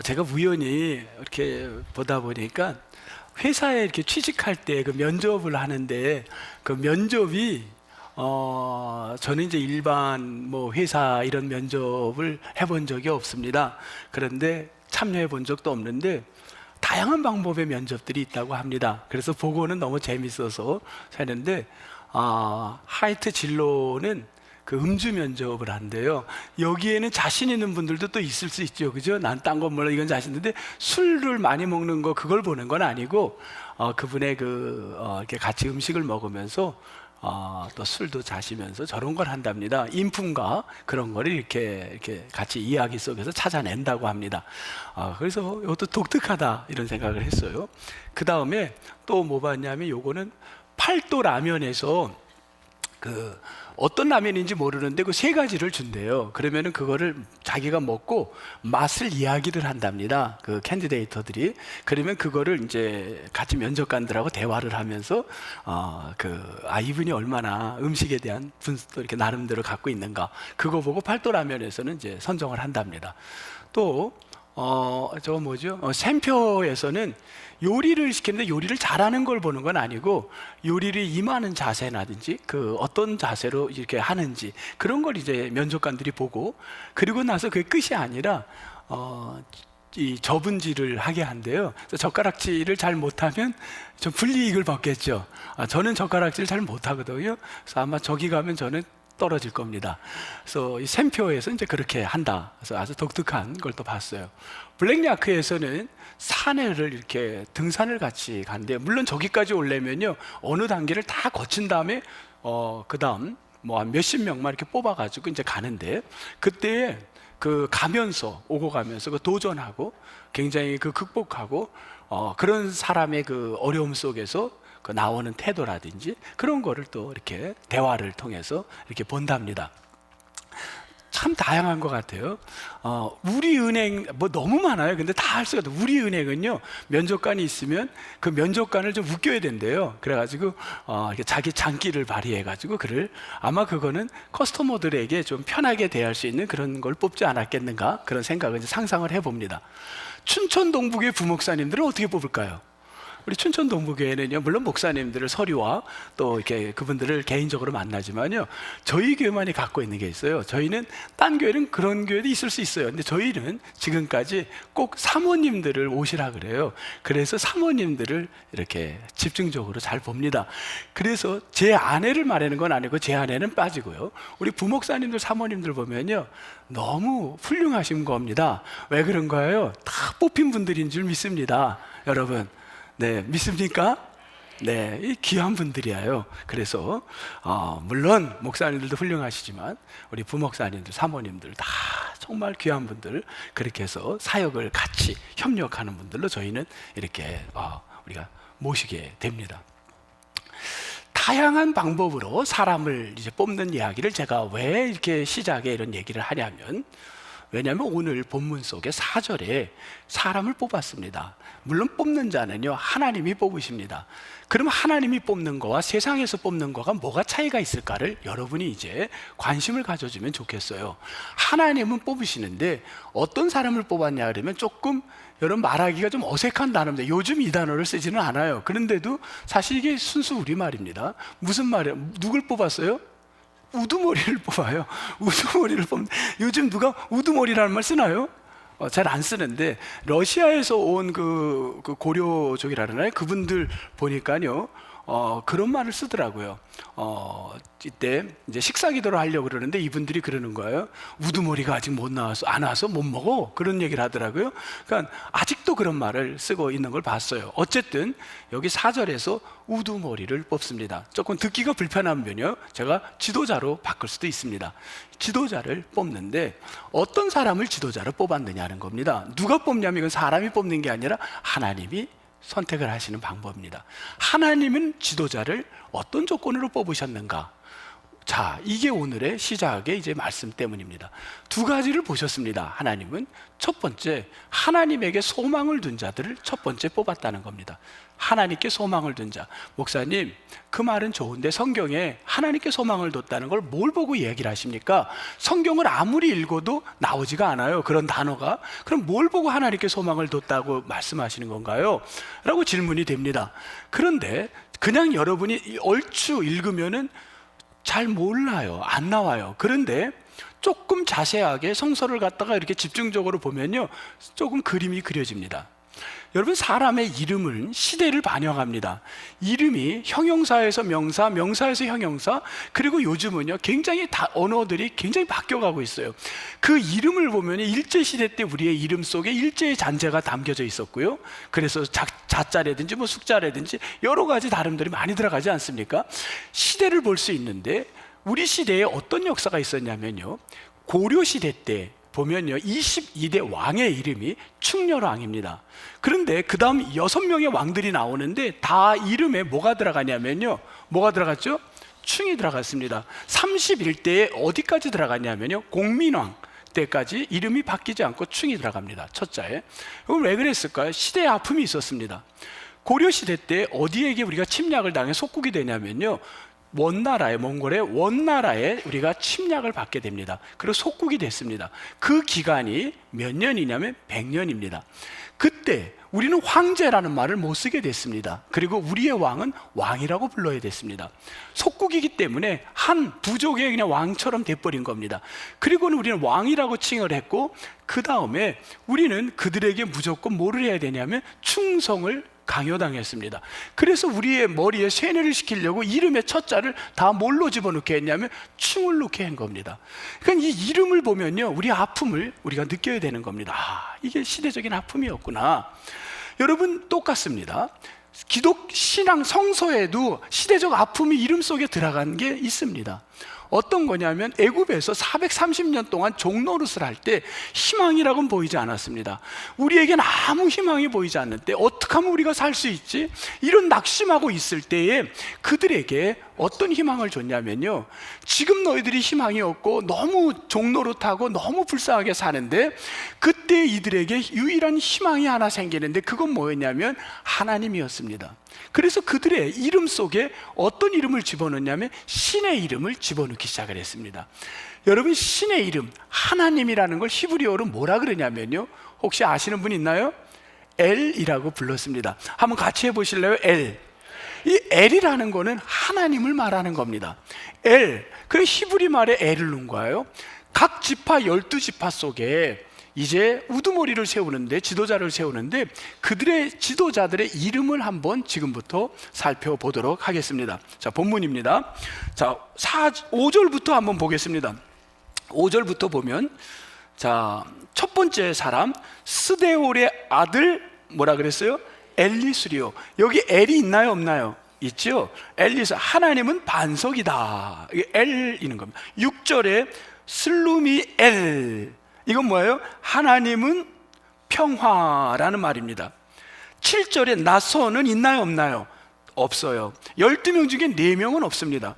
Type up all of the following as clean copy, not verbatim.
제가 우연히 이렇게 보다 보니까 회사에 이렇게 취직할 때 그 면접을 하는데 그 면접이 저는 이제 일반 뭐 회사 이런 면접을 해본 적이 없습니다. 그런데 참여해 본 적도 없는데 다양한 방법의 면접들이 있다고 합니다. 그래서 보고는 너무 재밌어서 했는데 하이트 진로는 그 음주 면접을 한대요. 여기에는 자신 있는 분들도 또 있을 수 있죠, 그죠? 난 딴 건 몰라, 이건 자신 있는데 술을 많이 먹는 거 그걸 보는 건 아니고 그분의 이렇게 같이 음식을 먹으면서 또 술도 자시면서 저런 걸 한답니다. 인품과 그런 거를 이렇게 같이 이야기 속에서 찾아낸다고 합니다. 그래서 이것도 독특하다 이런 생각을 했어요. 그 다음에 또 뭐 봤냐면 요거는 팔도 라면에서 그 어떤 라면인지 모르는데 그 세 가지를 준대요. 그러면은 그거를 자기가 먹고 맛을 이야기를 한답니다. 그 캔디데이터들이. 그러면 그거를 이제 같이 면접관들하고 대화를 하면서 이분이 얼마나 음식에 대한 분석도 이렇게 나름대로 갖고 있는가, 그거 보고 팔도 라면에서는 이제 선정을 한답니다. 또 저거 뭐죠? 샘표에서는 요리를 시키는데 요리를 잘하는 걸 보는 건 아니고 요리를 임하는 자세라든지 그 어떤 자세로 이렇게 하는지 그런 걸 이제 면접관들이 보고, 그리고 나서 그게 끝이 아니라 이 접은질을 하게 한대요. 그래서 젓가락질을 잘 못하면 좀 불이익을 받겠죠. 저는 젓가락질을 잘 못하거든요. 그래서 아마 저기 가면 저는 떨어질 겁니다. 그래서 이 샘표에서 이제 그렇게 한다. 그래서 아주 독특한 걸 또 봤어요. 블랙야크에서는 산에를 이렇게 등산을 같이 간대요. 물론 저기까지 오려면요 어느 단계를 다 거친 다음에 그 다음 뭐 한 몇십 명만 이렇게 뽑아가지고 이제 가는데, 그때 그 가면서 오고 가면서 그 도전하고 굉장히 그 극복하고 그런 사람의 그 어려움 속에서 그 나오는 태도라든지 그런 거를 또 이렇게 대화를 통해서 이렇게 본답니다. 참 다양한 것 같아요. 우리은행 뭐 너무 많아요. 근데 다 할 수가 없어요. 우리은행은요 면접관이 있으면 그 면접관을 좀 웃겨야 된대요. 그래가지고 이렇게 자기 장기를 발휘해가지고 아마 그거는 커스터머들에게 좀 편하게 대할 수 있는 그런 걸 뽑지 않았겠는가, 그런 생각을 이제 상상을 해봅니다. 춘천 동북의 부목사님들은 어떻게 뽑을까요? 우리 춘천 동부교회는요, 물론 목사님들을 서류와 또 이렇게 그분들을 개인적으로 만나지만요, 저희 교회만이 갖고 있는 게 있어요. 저희는 딴 교회는 그런 교회도 있을 수 있어요. 근데 저희는 지금까지 꼭 사모님들을 오시라 그래요. 그래서 사모님들을 이렇게 집중적으로 잘 봅니다. 그래서 제 아내를 말하는 건 아니고 제 아내는 빠지고요. 우리 부목사님들, 사모님들 보면요, 너무 훌륭하신 겁니다. 왜 그런가요? 다 뽑힌 분들인 줄 믿습니다, 여러분. 네, 믿습니까? 네, 이 귀한 분들이에요. 그래서 물론 목사님들도 훌륭하시지만 우리 부목사님들, 사모님들 다 정말 귀한 분들, 그렇게 해서 사역을 같이 협력하는 분들로 저희는 이렇게 우리가 모시게 됩니다. 다양한 방법으로 사람을 이제 뽑는 이야기를 제가 왜 이렇게 시작에 이런 얘기를 하냐면, 왜냐하면 오늘 본문 속에 4절에 사람을 뽑았습니다. 물론 뽑는 자는요 하나님이 뽑으십니다. 그럼 하나님이 뽑는 거와 세상에서 뽑는 거가 뭐가 차이가 있을까를 여러분이 이제 관심을 가져주면 좋겠어요. 하나님은 뽑으시는데 어떤 사람을 뽑았냐 그러면 조금 여러분 말하기가 좀 어색한 단어입니다. 요즘 이 단어를 쓰지는 않아요. 그런데도 사실 이게 순수 우리말입니다. 무슨 말이에요? 누굴 뽑았어요? 우두머리를 뽑아요. 우두머리를 뽑는데 요즘 누가 우두머리라는 말 쓰나요? 잘 안 쓰는데 러시아에서 온 그 고려족이라 그러나요? 그분들 보니까요 그런 말을 쓰더라고요. 이때 이제 식사 기도를 하려고 그러는데 이분들이 그러는 거예요. 우두머리가 아직 안 와서 못 먹어, 그런 얘기를 하더라고요. 그러니까 아직도 그런 말을 쓰고 있는 걸 봤어요. 어쨌든 여기 4절에서 우두머리를 뽑습니다. 조금 듣기가 불편하면요 제가 지도자로 바꿀 수도 있습니다. 지도자를 뽑는데 어떤 사람을 지도자로 뽑았느냐는 겁니다. 누가 뽑냐면 이건 사람이 뽑는 게 아니라 하나님이 선택을 하시는 방법입니다. 하나님은 지도자를 어떤 조건으로 뽑으셨는가? 자, 이게 오늘의 시작의 이제 말씀 때문입니다. 두 가지를 보셨습니다. 하나님은 첫 번째, 하나님에게 소망을 둔 자들을 첫 번째 뽑았다는 겁니다. 하나님께 소망을 둔 자. 목사님, 그 말은 좋은데 성경에 하나님께 소망을 뒀다는 걸 뭘 보고 얘기를 하십니까? 성경을 아무리 읽어도 나오지가 않아요, 그런 단어가. 그럼 뭘 보고 하나님께 소망을 뒀다고 말씀하시는 건가요? 라고 질문이 됩니다. 그런데 그냥 여러분이 얼추 읽으면은 잘 몰라요. 안 나와요. 그런데 조금 자세하게 성서를 갖다가 이렇게 집중적으로 보면요, 조금 그림이 그려집니다. 여러분, 사람의 이름은 시대를 반영합니다. 이름이 형용사에서 명사, 명사에서 형용사, 그리고 요즘은요 굉장히 언어들이 굉장히 바뀌어가고 있어요. 그 이름을 보면 일제시대 때 우리의 이름 속에 일제의 잔재가 담겨져 있었고요, 그래서 자자라든지 뭐 숙자라든지 여러 가지 발음들이 많이 들어가지 않습니까? 시대를 볼 수 있는데 우리 시대에 어떤 역사가 있었냐면요, 고려시대 때 보면요 22대 왕의 이름이 충렬왕입니다. 그런데 그 다음 6명의 왕들이 나오는데 다 이름에 뭐가 들어가냐면요, 뭐가 들어갔죠? 충이 들어갔습니다. 31대에 어디까지 들어갔냐면요, 공민왕 때까지 이름이 바뀌지 않고 충이 들어갑니다, 첫자에. 그럼 왜 그랬을까요? 시대의 아픔이 있었습니다. 고려시대 때 어디에게 우리가 침략을 당해 속국이 되냐면요, 원나라에, 몽골의 원나라에 우리가 침략을 받게 됩니다. 그리고 속국이 됐습니다. 그 기간이 몇 년이냐면 100년입니다. 그때 우리는 황제라는 말을 못 쓰게 됐습니다. 그리고 우리의 왕은 왕이라고 불러야 됐습니다. 속국이기 때문에 한 부족의 그냥 왕처럼 돼버린 겁니다. 그리고는 우리는 왕이라고 칭을 했고, 그 다음에 우리는 그들에게 무조건 뭐를 해야 되냐면 충성을 강요당했습니다. 그래서 우리의 머리에 세뇌를 시키려고 이름의 첫자를 다 뭘로 집어넣게 했냐면 충을 넣게 한 겁니다. 그러니까 이 이름을 보면요, 우리 아픔을 우리가 느껴야 되는 겁니다. 아, 이게 시대적인 아픔이었구나. 여러분, 똑같습니다. 기독 신앙 성서에도 시대적 아픔이 이름 속에 들어간 게 있습니다. 어떤 거냐면 애굽에서 430년 동안 종노릇을 할 때 희망이라고는 보이지 않았습니다. 우리에겐 아무 희망이 보이지 않는 때 어떻게 하면 우리가 살 수 있지? 이런 낙심하고 있을 때에 그들에게 어떤 희망을 줬냐면요, 지금 너희들이 희망이 없고 너무 종노릇하고 너무 불쌍하게 사는데 그때 이들에게 유일한 희망이 하나 생기는데 그건 뭐였냐면 하나님이었습니다. 그래서 그들의 이름 속에 어떤 이름을 집어넣냐면 신의 이름을 집어넣기 시작을 했습니다. 여러분, 신의 이름, 하나님이라는 걸 히브리어로 뭐라 그러냐면요, 혹시 아시는 분 있나요? 엘이라고 불렀습니다. 한번 같이 해보실래요? 엘. 이 엘이라는 거는 하나님을 말하는 겁니다. 엘, 그 히브리 말에 엘을 넣은 거예요. 각 지파 12지파 속에 이제 우두머리를 세우는데, 지도자를 세우는데 그들의 지도자들의 이름을 한번 지금부터 살펴보도록 하겠습니다. 자, 본문입니다. 자, 5절부터 한번 보겠습니다. 5절부터 보면, 자, 첫 번째 사람 스데올의 아들 뭐라 그랬어요? 엘리수리오. 여기 엘이 있나요, 없나요? 있죠. 엘리수, 하나님은 반석이다. 이게 엘이는 겁니다. 6절에 슬루미엘, 이건 뭐예요? 하나님은 평화라는 말입니다. 7절에 나선은 있나요, 없나요? 없어요. 12명 중에 4명은 없습니다.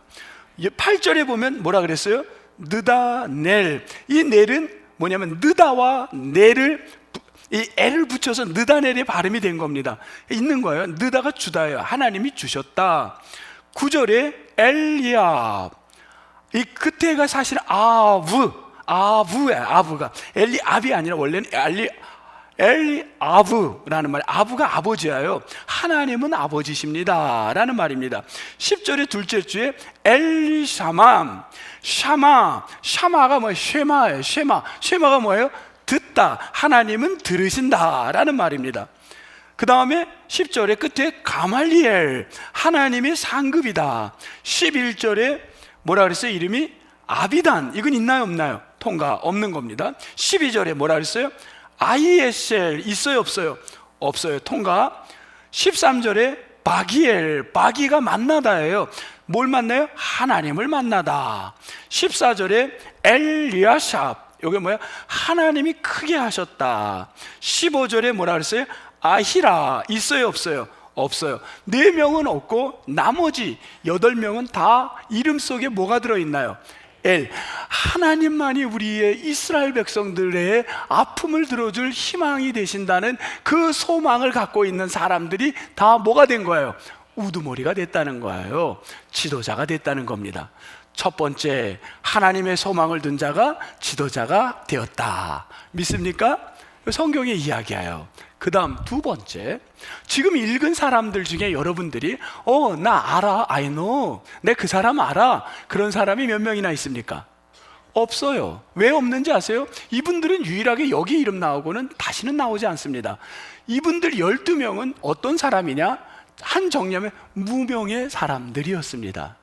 8절에 보면 뭐라 그랬어요? 느다 넬. 이 넬은 뭐냐면 느다와 넬을, 이 엘을 붙여서 느다넬의 발음이 된 겁니다. 있는 거예요. 느다가 주다예요. 하나님이 주셨다. 9절에 엘리압, 이 끝에가 사실 아부가 엘리압이 아니라 원래는 엘리아브라는 말, 아부가 아버지예요. 하나님은 아버지십니다 라는 말입니다. 10절의 둘째 주에 엘리샤마, 샤마가 뭐예요? 쉐마예요. 쉐마가 뭐예요? 듣다. 하나님은 들으신다 라는 말입니다. 그 다음에 10절의 끝에 가말리엘, 하나님의 상급이다. 11절에 뭐라 그랬어요? 이름이 아비단. 이건 있나요, 없나요? 통과 없는 겁니다. 12절에 뭐라 그랬어요? 아이에셀. 있어요, 없어요? 없어요. 통과. 13절에 바기엘, 바기가 만나다예요. 뭘 만나요? 하나님을 만나다. 14절에 엘리아삽, 이게 뭐야? 하나님이 크게 하셨다. 15절에 뭐라 그랬어요? 아히라. 있어요, 없어요? 없어요. 4명은 없고 나머지 8명은 다 이름 속에 뭐가 들어있나요? 엘. 하나님만이 우리의 이스라엘 백성들의 아픔을 들어줄 희망이 되신다는 그 소망을 갖고 있는 사람들이 다 뭐가 된 거예요? 우두머리가 됐다는 거예요. 지도자가 됐다는 겁니다. 첫 번째, 하나님의 소망을 둔 자가 지도자가 되었다. 믿습니까? 성경의 이야기예요. 그 다음 두 번째, 지금 읽은 사람들 중에 여러분들이 나 알아, I know, 내 그 사람 알아, 그런 사람이 몇 명이나 있습니까? 없어요. 왜 없는지 아세요? 이분들은 유일하게 여기 이름 나오고는 다시는 나오지 않습니다. 이분들 12명은 어떤 사람이냐? 한 정리하면 무명의 사람들이었습니다.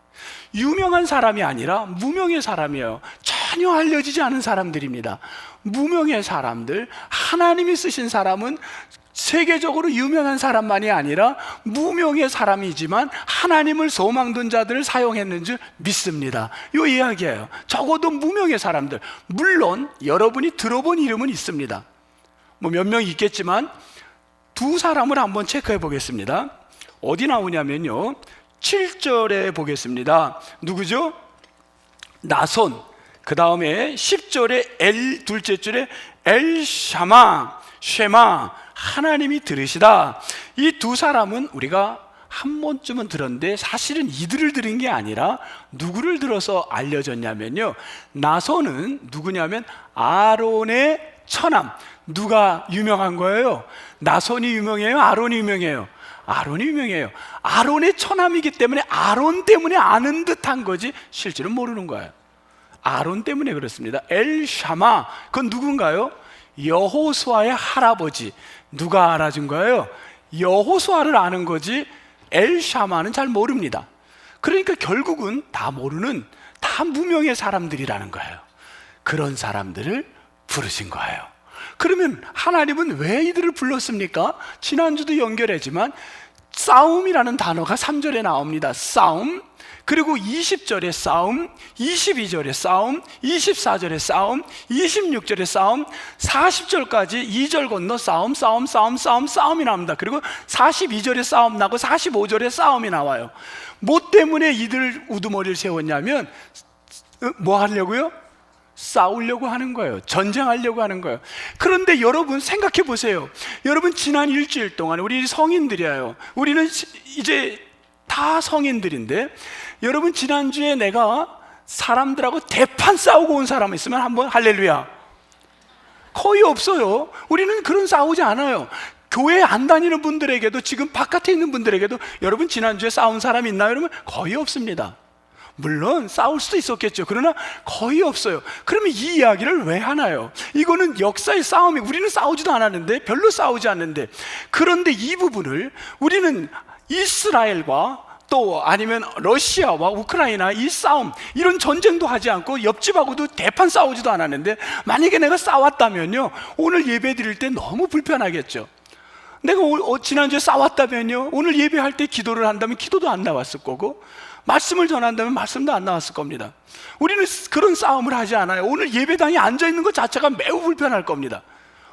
유명한 사람이 아니라 무명의 사람이에요. 전혀 알려지지 않은 사람들입니다. 무명의 사람들, 하나님이 쓰신 사람은 세계적으로 유명한 사람만이 아니라 무명의 사람이지만 하나님을 소망둔 자들을 사용했는 줄 믿습니다. 이 이야기예요. 적어도 무명의 사람들, 물론 여러분이 들어본 이름은 있습니다. 뭐 몇 명 있겠지만 두 사람을 한번 체크해 보겠습니다. 어디 나오냐면요, 7절에 보겠습니다. 누구죠? 나손. 그 다음에 10절에 엘, 둘째 줄에 엘샤마, 쉐마, 하나님이 들으시다. 이 두 사람은 우리가 한 번쯤은 들었는데 사실은 이들을 들은 게 아니라 누구를 들어서 알려졌냐면요, 나손은 누구냐면 아론의 처남. 누가 유명한 거예요? 나손이 유명해요? 아론이 유명해요? 아론이 유명해요. 아론의 처남이기 때문에 아론 때문에 아는 듯한 거지 실제로 모르는 거예요. 아론 때문에 그렇습니다. 엘샤마, 그건 누군가요? 여호수아의 할아버지. 누가 알아준 거예요? 여호수아를 아는 거지 엘샤마는 잘 모릅니다. 그러니까 결국은 다 모르는, 다 무명의 사람들이라는 거예요. 그런 사람들을 부르신 거예요. 그러면 하나님은 왜 이들을 불렀습니까? 지난주도 연결했지만 싸움이라는 단어가 3절에 나옵니다. 싸움, 그리고 20절에 싸움, 22절에 싸움, 24절에 싸움, 26절에 싸움, 40절까지 2절 건너 싸움, 싸움, 싸움, 싸움, 싸움이 나옵니다. 그리고 42절에 싸움 나고 45절에 싸움이 나와요. 뭐 때문에 이들 우두머리를 세웠냐면 뭐 하려고요? 싸우려고 하는 거예요. 전쟁하려고 하는 거예요. 그런데 여러분 생각해 보세요. 여러분 지난 일주일 동안 우리 성인들이에요. 우리는 이제 다 성인들인데, 여러분 지난주에 내가 사람들하고 대판 싸우고 온 사람 있으면 한번 할렐루야. 거의 없어요. 우리는 그런 싸우지 않아요. 교회 안 다니는 분들에게도, 지금 바깥에 있는 분들에게도 여러분 지난주에 싸운 사람 있나요? 여러분 거의 없습니다. 물론 싸울 수도 있었겠죠. 그러나 거의 없어요. 그러면 이 이야기를 왜 하나요? 이거는 역사의 싸움이, 우리는 싸우지도 않았는데, 별로 싸우지 않는데, 그런데 이 부분을 우리는 이스라엘과 또 아니면 러시아와 우크라이나 이 싸움, 이런 전쟁도 하지 않고 옆집하고도 대판 싸우지도 않았는데, 만약에 내가 싸웠다면요, 오늘 예배 드릴 때 너무 불편하겠죠. 내가 지난주에 싸웠다면요, 오늘 예배할 때 기도를 한다면 기도도 안 나왔을 거고, 말씀을 전한다면 말씀도 안 나왔을 겁니다. 우리는 그런 싸움을 하지 않아요. 오늘 예배당에 앉아있는 것 자체가 매우 불편할 겁니다.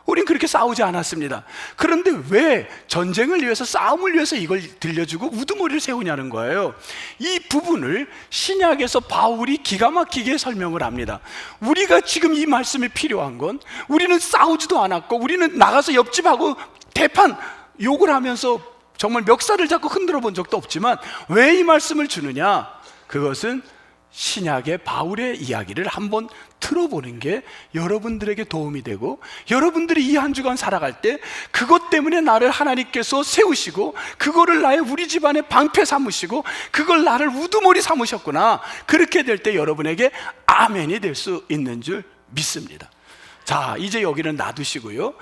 우린 그렇게 싸우지 않았습니다. 그런데 왜 전쟁을 위해서, 싸움을 위해서 이걸 들려주고 우두머리를 세우냐는 거예요. 이 부분을 신약에서 바울이 기가 막히게 설명을 합니다. 우리가 지금 이 말씀이 필요한 건, 우리는 싸우지도 않았고, 우리는 나가서 옆집하고 대판 욕을 하면서 정말 멱살을 잡고 흔들어 본 적도 없지만 왜 이 말씀을 주느냐? 그것은 신약의 바울의 이야기를 한번 들어보는 게 여러분들에게 도움이 되고, 여러분들이 이 한 주간 살아갈 때 그것 때문에 나를 하나님께서 세우시고, 그거를 나의 우리 집안의 방패 삼으시고, 그걸 나를 우두머리 삼으셨구나, 그렇게 될 때 여러분에게 아멘이 될 수 있는 줄 믿습니다. 자, 이제 여기는 놔두시고요,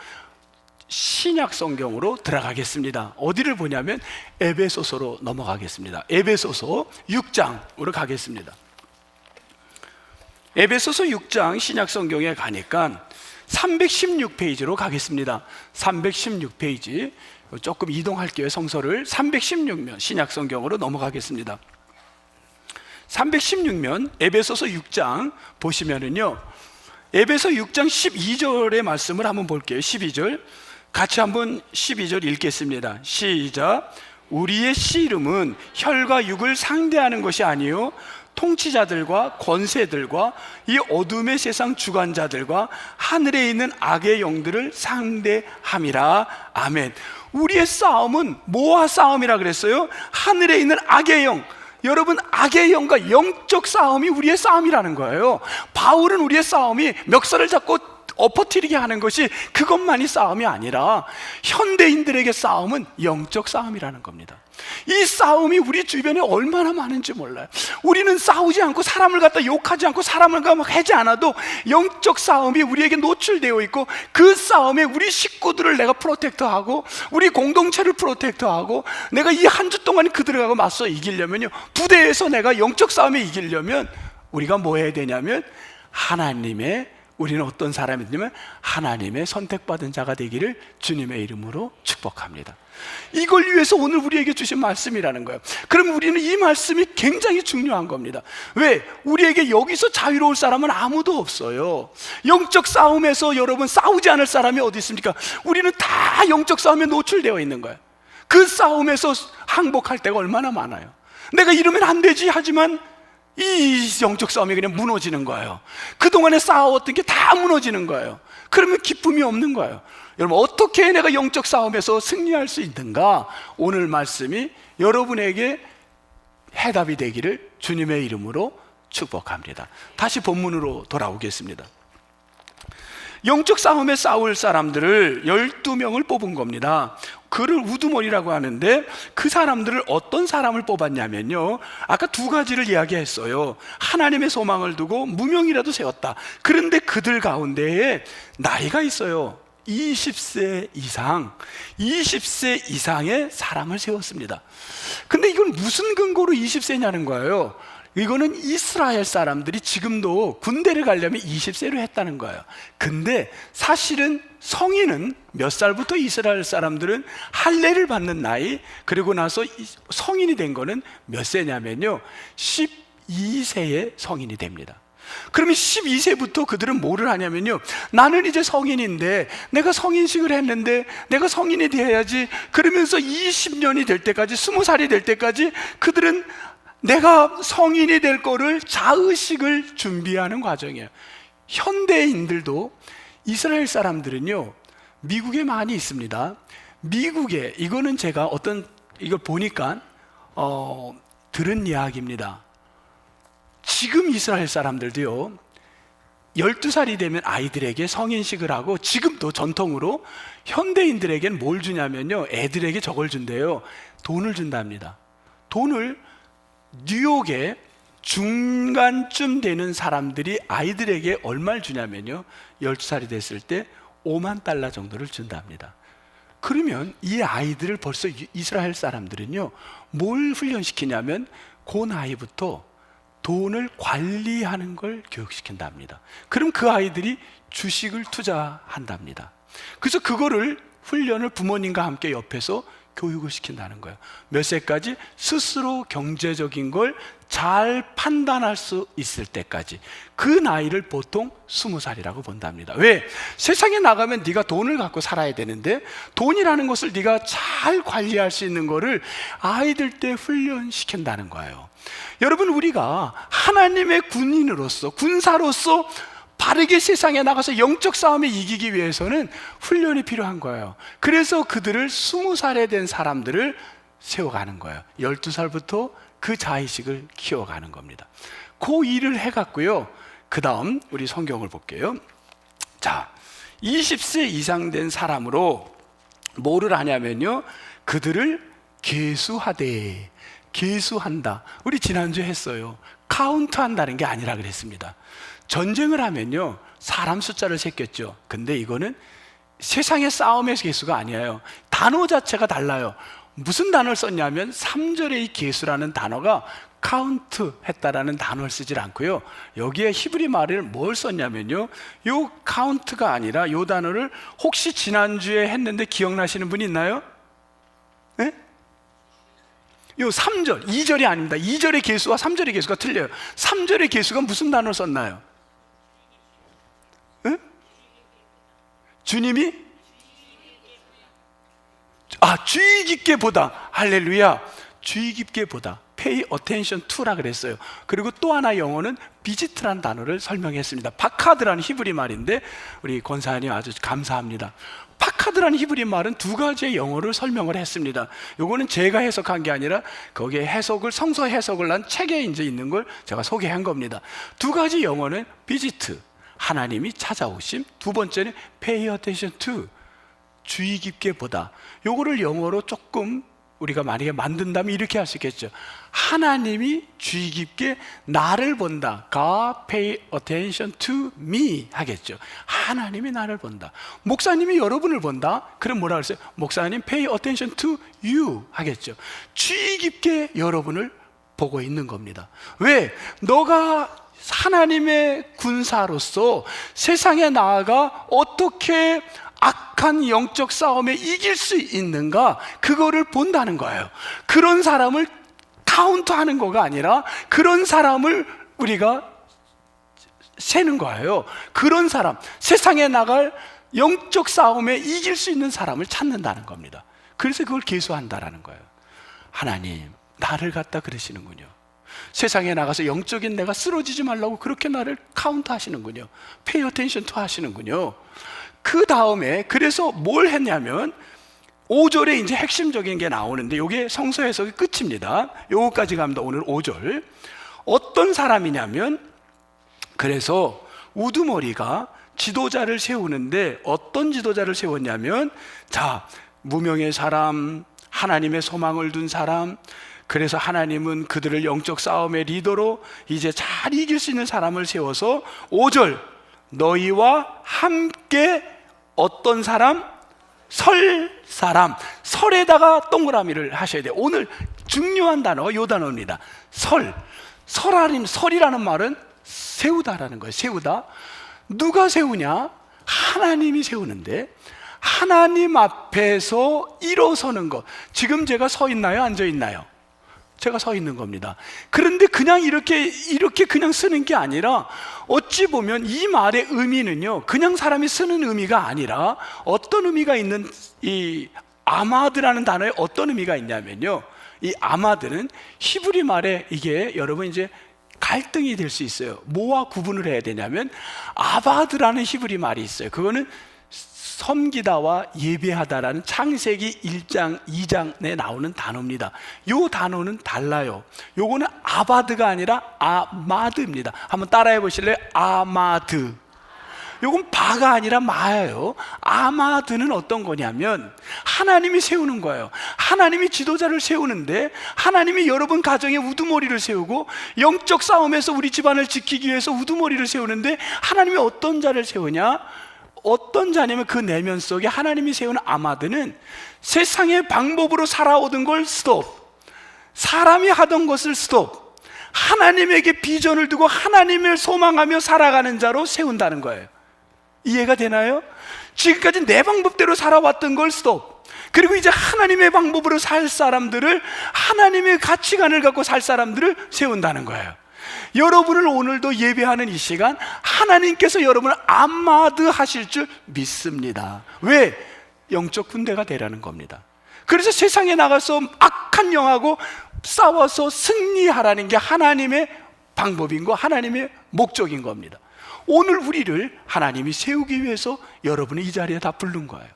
신약 성경으로 들어가겠습니다. 어디를 보냐면 에베소서로 넘어가겠습니다. 에베소서 6장으로 가겠습니다. 에베소서 6장 신약 성경에 가니까 316페이지로 가겠습니다. 316페이지 조금 이동할게요. 성서를 316면 신약 성경으로 넘어가겠습니다. 316면 에베소서 6장 보시면은요, 에베소 6장 12절의 말씀을 한번 볼게요. 12절 같이 한번 12절 읽겠습니다. 시작. 우리의 씨름은 혈과 육을 상대하는 것이 아니요 통치자들과 권세들과 이 어둠의 세상 주관자들과 하늘에 있는 악의 영들을 상대함이라. 아멘. 우리의 싸움은 뭐와 싸움이라 그랬어요? 하늘에 있는 악의 영. 여러분, 악의 영과 영적 싸움이 우리의 싸움이라는 거예요. 바울은 우리의 싸움이 멱살을 잡고 엎어뜨리게 하는 것이 그것만이 싸움이 아니라 현대인들에게 싸움은 영적 싸움이라는 겁니다. 이 싸움이 우리 주변에 얼마나 많은지 몰라요. 우리는 싸우지 않고 사람을 갖다 욕하지 않고 사람을 하지 않아도 영적 싸움이 우리에게 노출되어 있고, 그 싸움에 우리 식구들을 내가 프로텍터하고 우리 공동체를 프로텍터하고 내가 이 한 주 동안 그들하고 맞서 이기려면요, 부대에서 내가 영적 싸움에 이기려면 우리가 뭐 해야 되냐면 우리는 어떤 사람이냐면 하나님의 선택받은 자가 되기를 주님의 이름으로 축복합니다. 이걸 위해서 오늘 우리에게 주신 말씀이라는 거예요. 그럼 우리는 이 말씀이 굉장히 중요한 겁니다. 왜? 우리에게 여기서 자유로울 사람은 아무도 없어요. 영적 싸움에서 여러분 싸우지 않을 사람이 어디 있습니까? 우리는 다 영적 싸움에 노출되어 있는 거예요. 그 싸움에서 항복할 때가 얼마나 많아요. 내가 이러면 안 되지 하지만 이 영적 싸움이 그냥 무너지는 거예요. 그동안에 싸웠던 게 다 무너지는 거예요. 그러면 기쁨이 없는 거예요. 여러분, 어떻게 내가 영적 싸움에서 승리할 수 있는가? 오늘 말씀이 여러분에게 해답이 되기를 주님의 이름으로 축복합니다. 다시 본문으로 돌아오겠습니다. 영적 싸움에 싸울 사람들을 12명을 뽑은 겁니다. 그를 우두머리라고 하는데, 그 사람들을 어떤 사람을 뽑았냐면요, 아까 두 가지를 이야기했어요. 하나님의 소망을 두고 무명이라도 세웠다. 그런데 그들 가운데에 나이가 있어요. 20세 이상의 사람을 세웠습니다. 근데 이건 무슨 근거로 20세냐는 거예요. 이거는 이스라엘 사람들이 지금도 군대를 가려면 20세로 했다는 거예요. 근데 사실은 성인은 몇 살부터 이스라엘 사람들은 할례를 받는 나이, 그리고 나서 성인이 된 거는 몇 세냐면요, 12세에 성인이 됩니다. 그러면 12세부터 그들은 뭐를 하냐면요, 나는 이제 성인인데 내가 성인식을 했는데 내가 성인이 돼야지, 그러면서 20년이 될 때까지, 20살이 될 때까지 그들은 내가 성인이 될 거를 자의식을 준비하는 과정이에요. 현대인들도, 이스라엘 사람들은요, 미국에 많이 있습니다. 미국에, 이거는 제가 이걸 보니까 들은 이야기입니다. 지금 이스라엘 사람들도요, 12살이 되면 아이들에게 성인식을 하고, 지금도 전통으로 현대인들에게는 뭘 주냐면요, 애들에게 저걸 준대요. 돈을 준답니다. 돈을 뉴욕에 중간쯤 되는 사람들이 아이들에게 얼마를 주냐면요, 12살이 됐을 때 $50,000 정도를 준답니다. 그러면 이 아이들을 벌써 이스라엘 사람들은요, 뭘 훈련시키냐면 그 나이부터 돈을 관리하는 걸 교육시킨답니다. 그럼 그 아이들이 주식을 투자한답니다. 그래서 그거를 훈련을 부모님과 함께 옆에서 교육을 시킨다는 거예요. 몇 세까지? 스스로 경제적인 걸 잘 판단할 수 있을 때까지. 그 나이를 보통 20살이라고 본답니다. 왜? 세상에 나가면 네가 돈을 갖고 살아야 되는데, 돈이라는 것을 네가 잘 관리할 수 있는 거를 아이들 때 훈련시킨다는 거예요. 여러분, 우리가 하나님의 군인으로서, 군사로서 바르게 세상에 나가서 영적 싸움에 이기기 위해서는 훈련이 필요한 거예요. 그래서 그들을 20살에 된 사람들을 세워가는 거예요. 12살부터 그 자의식을 키워가는 겁니다. 그 일을 해갔고요. 그 다음 우리 성경을 볼게요. 자, 20세 이상 된 사람으로 뭐를 하냐면요, 그들을 계수하되, 계수한다. 우리 지난주에 했어요. 카운트한다는 게 아니라 그랬습니다. 전쟁을 하면요, 사람 숫자를 세켰죠. 근데 이거는 세상의 싸움의 계수가 아니에요. 단어 자체가 달라요. 무슨 단어를 썼냐면 3절의 이 계수라는 단어가 카운트 했다라는 단어를 쓰질 않고요, 여기에 히브리 말을 뭘 썼냐면요, 요 카운트가 아니라 요 단어를 혹시 지난주에 했는데 기억나시는 분이 있나요? 네? 요 3절, 2절이 아닙니다. 2절의 계수와 3절의 계수가 틀려요. 3절의 계수가 무슨 단어를 썼나요? 주님이? 주의 깊게 보다. 할렐루야. 주의 깊게 보다. pay attention to라 그랬어요. 그리고 또 하나 영어는 visit라는 단어를 설명했습니다. 파카드라는 히브리 말인데 우리 권사님 아주 감사합니다. 파카드라는 히브리 말은 두 가지의 영어를 설명을 했습니다. 요거는 제가 해석한 게 아니라 거기에 해석을, 성서 해석을 한 책에 이제 있는 걸 제가 소개한 겁니다. 두 가지 영어는 visit, 하나님이 찾아오심. 두 번째는 pay attention to, 주의 깊게 보다. 요거를 영어로 조금 우리가 만약에 만든다면 이렇게 할 수 있겠죠. 하나님이 주의 깊게 나를 본다. God pay attention to me 하겠죠. 하나님이 나를 본다. 목사님이 여러분을 본다. 그럼 뭐라 그랬어요? 목사님 pay attention to you 하겠죠. 주의 깊게 여러분을 보고 있는 겁니다. 왜? 너가 하나님의 군사로서 세상에 나아가 어떻게 악한 영적 싸움에 이길 수 있는가, 그거를 본다는 거예요. 그런 사람을 카운트하는 거가 아니라 그런 사람을 우리가 세는 거예요. 그런 사람, 세상에 나갈 영적 싸움에 이길 수 있는 사람을 찾는다는 겁니다. 그래서 그걸 계수한다라는 거예요. 하나님, 나를 갖다 그러시는군요. 세상에 나가서 영적인 내가 쓰러지지 말라고 그렇게 나를 카운트 하시는군요. pay attention to 하시는군요. 그 다음에 그래서 뭘 했냐면 5절에 이제 핵심적인 게 나오는데 이게 성서 해석이 끝입니다. 요거까지 갑니다. 오늘 5절. 어떤 사람이냐면, 그래서 우두머리가 지도자를 세우는데 어떤 지도자를 세웠냐면, 자, 무명의 사람, 하나님의 소망을 둔 사람, 그래서 하나님은 그들을 영적 싸움의 리더로 이제 잘 이길 수 있는 사람을 세워서 5절, 너희와 함께 어떤 사람? 설 사람. 설에다가 동그라미를 하셔야 돼요. 오늘 중요한 단어가 이 단어입니다. 설. 설이라는 말은 세우다라는 거예요. 세우다. 누가 세우냐? 하나님이 세우는데, 하나님 앞에서 일어서는 것. 지금 제가 서 있나요? 앉아 있나요? 제가 서 있는 겁니다. 그런데 그냥 이렇게 그냥 쓰는 게 아니라, 어찌 보면 이 말의 의미는요, 그냥 사람이 쓰는 의미가 아니라 어떤 의미가 있는, 이 아마드라는 단어에 어떤 의미가 있냐면요, 이 아마드는 히브리 말에 이게 여러분 이제 갈등이 될 수 있어요. 뭐와 구분을 해야 되냐면, 아바드라는 히브리 말이 있어요. 그거는 섬기다와 예배하다라는 창세기 1장, 2장에 나오는 단어입니다. 이 단어는 달라요. 요거는 아바드가 아니라 아마드입니다. 한번 따라해 보실래요? 아마드. 요건 바가 아니라 마예요. 아마드는 어떤 거냐면 하나님이 세우는 거예요. 하나님이 지도자를 세우는데, 하나님이 여러분 가정에 우두머리를 세우고 영적 싸움에서 우리 집안을 지키기 위해서 우두머리를 세우는데, 하나님이 어떤 자를 세우냐? 어떤 자냐면 그 내면 속에 하나님이 세운 아마드는 세상의 방법으로 살아오던 걸 스톱, 사람이 하던 것을 스톱, 하나님에게 비전을 두고 하나님을 소망하며 살아가는 자로 세운다는 거예요. 이해가 되나요? 지금까지 내 방법대로 살아왔던 걸 스톱, 그리고 이제 하나님의 방법으로 살 사람들을, 하나님의 가치관을 갖고 살 사람들을 세운다는 거예요. 여러분을 오늘도 예배하는 이 시간, 하나님께서 여러분을 아마드 하실 줄 믿습니다. 왜? 영적 군대가 되라는 겁니다. 그래서 세상에 나가서 악한 영하고 싸워서 승리하라는 게 하나님의 방법인 거, 하나님의 목적인 겁니다. 오늘 우리를 하나님이 세우기 위해서 여러분이 이 자리에 다 부른 거예요.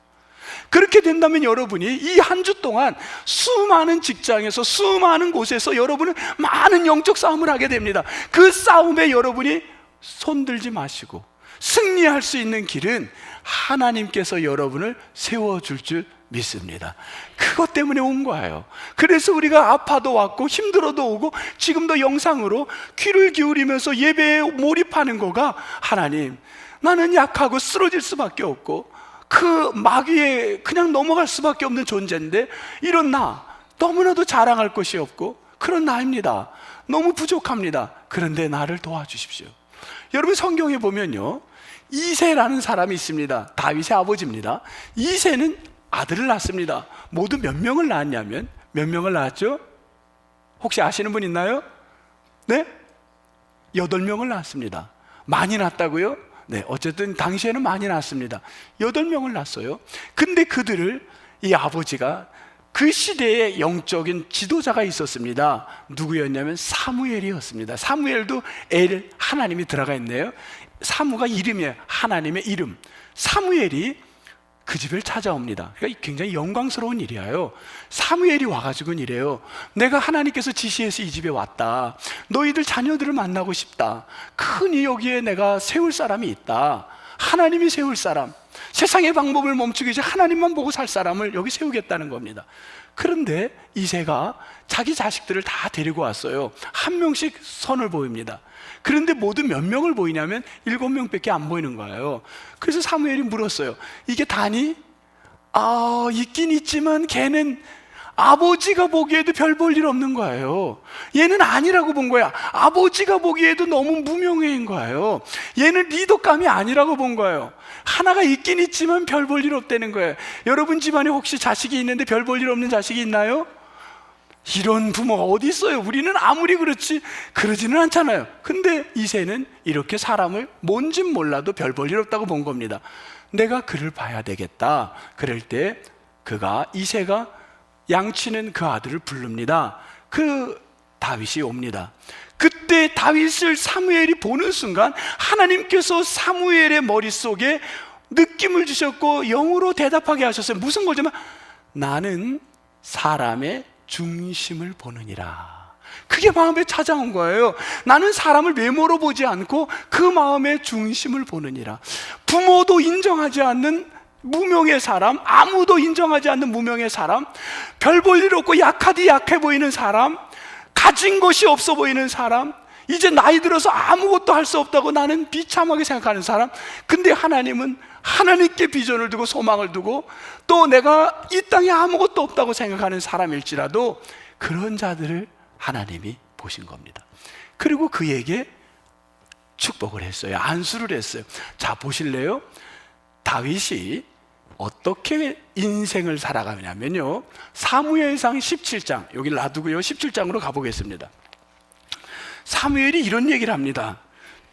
그렇게 된다면 여러분이 이 한 주 동안 수많은 직장에서, 수많은 곳에서 여러분은 많은 영적 싸움을 하게 됩니다. 그 싸움에 여러분이 손들지 마시고 승리할 수 있는 길은 하나님께서 여러분을 세워줄 줄 믿습니다. 그것 때문에 온 거예요. 그래서 우리가 아파도 왔고 힘들어도 오고 지금도 영상으로 귀를 기울이면서 예배에 몰입하는 거가, 하나님, 나는 약하고 쓰러질 수밖에 없고 그 마귀에 그냥 넘어갈 수밖에 없는 존재인데, 이런 나 너무나도 자랑할 것이 없고 그런 나입니다. 너무 부족합니다. 그런데 나를 도와주십시오. 여러분, 성경에 보면요, 이새라는 사람이 있습니다. 다윗의 아버지입니다. 이새는 아들을 낳습니다. 모두 몇 명을 낳았냐면, 몇 명을 낳았죠? 혹시 아시는 분 있나요? 네? 8명을 낳았습니다. 많이 낳았다고요? 네, 어쨌든 당시에는 많이 낳았습니다. 8명을 낳았어요. 근데 그들을 이 아버지가 그 시대에 영적인 지도자가 있었습니다. 누구였냐면 사무엘이었습니다. 사무엘도 엘, 하나님이 들어가 있네요. 사무가 이름이에요. 하나님의 이름. 사무엘이 그 집을 찾아옵니다. 그러니까 굉장히 영광스러운 일이에요. 사무엘이 와가지고는 이래요. 내가 하나님께서 지시해서 이 집에 왔다. 너희들 자녀들을 만나고 싶다. 크니 여기에 내가 세울 사람이 있다. 하나님이 세울 사람, 세상의 방법을 멈추기 이제 하나님만 보고 살 사람을 여기 세우겠다는 겁니다. 그런데 이새가 자기 자식들을 다 데리고 왔어요. 한 명씩 선을 보입니다. 그런데 모두 몇 명을 보이냐면 7명밖에 안 보이는 거예요. 그래서 사무엘이 물었어요. 이게 다니? 있긴 있지만 걔는 아버지가 보기에도 별 볼 일 없는 거예요. 얘는 아니라고 본 거야. 아버지가 보기에도 너무 무명해인 거예요. 얘는 리더감이 아니라고 본 거예요. 하나가 있긴 있지만 별 볼 일 없다는 거예요. 여러분 집안에 혹시 자식이 있는데 별 볼 일 없는 자식이 있나요? 이런 부모가 어디 있어요? 우리는 아무리 그렇지 그러지는 않잖아요. 근데 이새는 이렇게 사람을 뭔진 몰라도 별 볼 일 없다고 본 겁니다. 내가 그를 봐야 되겠다. 그럴 때 이새가 양치는 그 아들을 부릅니다. 그 다윗이 옵니다. 그때 다윗을 사무엘이 보는 순간 하나님께서 사무엘의 머릿속에 느낌을 주셨고 영으로 대답하게 하셨어요. 무슨 거냐면 나는 사람의 중심을 보느니라. 그게 마음에 찾아온 거예요. 나는 사람을 외모로 보지 않고 그 마음의 중심을 보느니라. 부모도 인정하지 않는 무명의 사람, 아무도 인정하지 않는 무명의 사람, 별 볼 일 없고 약하디 약해 보이는 사람, 가진 것이 없어 보이는 사람, 이제 나이 들어서 아무것도 할 수 없다고 나는 비참하게 생각하는 사람. 근데 하나님은 하나님께 비전을 두고 소망을 두고 또 내가 이 땅에 아무것도 없다고 생각하는 사람일지라도 그런 자들을 하나님이 보신 겁니다. 그리고 그에게 축복을 했어요. 안수를 했어요. 자, 보실래요? 다윗이 어떻게 인생을 살아가냐면요, 사무엘상 17장, 여기 놔두고요 17장으로 가보겠습니다. 사무엘이 이런 얘기를 합니다.